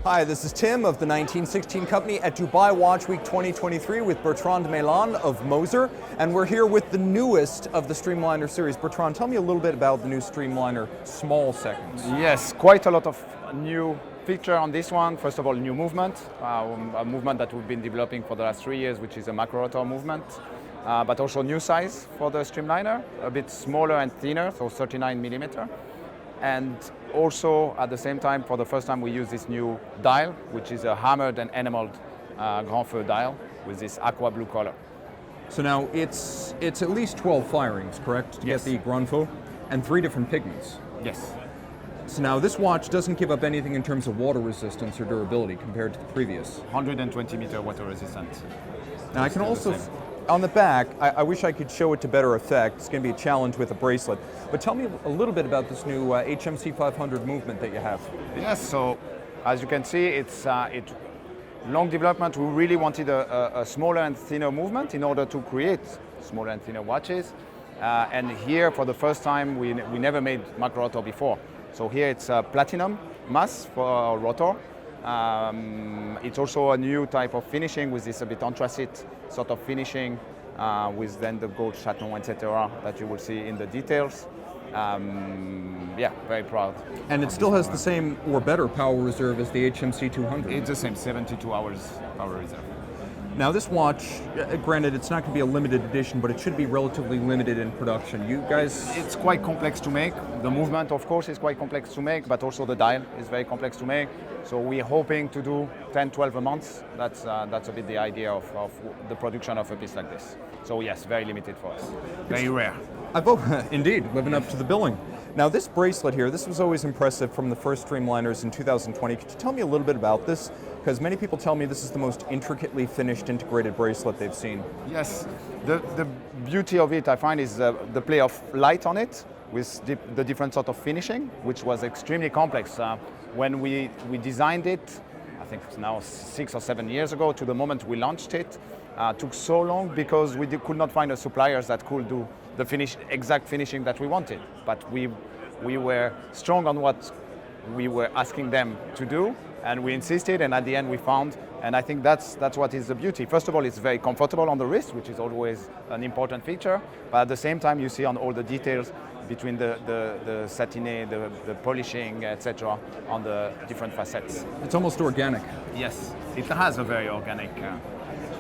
Hi, this is Tim of the 1916 Company at Dubai Watch Week 2023 with Bertrand Meylan of Moser, and we're here with the newest of the Streamliner series. Bertrand, tell me a little bit about the new Streamliner Small Seconds. Yes, quite a lot of new feature on this one. First of all, new movement, a movement that we've been developing for the last 3 years, which is a macro rotor movement, but also new size for the Streamliner, a bit smaller and thinner, so 39 millimeter. And also, at the same time, for the first time, we use this new dial, which is a hammered and enameled Grand Feu dial with this aqua blue color. So now it's at least 12 firings, correct, to Yes. get the Grand Feu, and 3 different pigments. Yes. So now this watch doesn't give up anything in terms of water resistance or durability compared to the previous. 120 meter water resistant. Now I can Still the also, same. on the back, I wish I could show it to better effect. It's going to be a challenge with a bracelet. But tell me a little bit about this new HMC 500 movement that you have. Yes, so as you can see, it's long development. We really wanted a smaller and thinner movement in order to create smaller and thinner watches. And here, for the first time, we never made macro rotor before. So here it's a platinum mass for our rotor. It's also a new type of finishing with this a bit anthracite sort of finishing with then the gold chaton, etc. that you will see in the details. Yeah, very proud. And it still has the same or better power reserve as the HMC 200. It's the same, 72 hours power reserve. Now this watch, granted it's not going to be a limited edition, but it should be relatively limited in production. You guys... It's quite complex to make. The movement, of course, is quite complex to make, but also the dial is very complex to make. So we're hoping to do 10, 12 a month. That's a bit the idea of the production of a piece like this. So yes, very limited for us. Very rare. Indeed, living up to the billing. Now this bracelet here, this was always impressive from the first Streamliners in 2020. Could you tell me a little bit about this? Because many people tell me this is the most intricately finished integrated bracelet they've seen. Yes, the beauty of it, I find, is the play of light on it with the different sort of finishing, which was extremely complex. When we designed it, I think it's now 6 or 7 years ago, to the moment we launched it, took so long because we could not find a suppliers that could do the exact finishing that we wanted. But we were strong on what we were asking them to do, and we insisted, and at the end we found, and I think that's what is the beauty. First of all, it's very comfortable on the wrist, which is always an important feature, but at the same time you see on all the details between the satiné, the polishing, etc., on the different facets. It's almost organic. Yes, it has a very organic.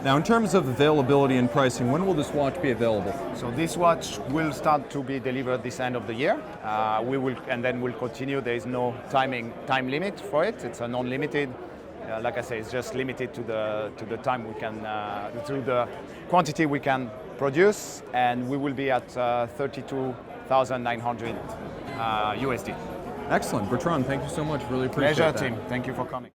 Now in terms of availability and pricing, when will this watch be available? So this watch will start to be delivered this end of the year. And then we'll continue. There is no time limit for it. It's an unlimited. Like I say, it's just limited to the time we can, to the quantity we can produce, and we will be at 32,900 USD. Excellent. Bertrand, thank you so much. Really appreciate that. Pleasure, Tim. Thank you for coming.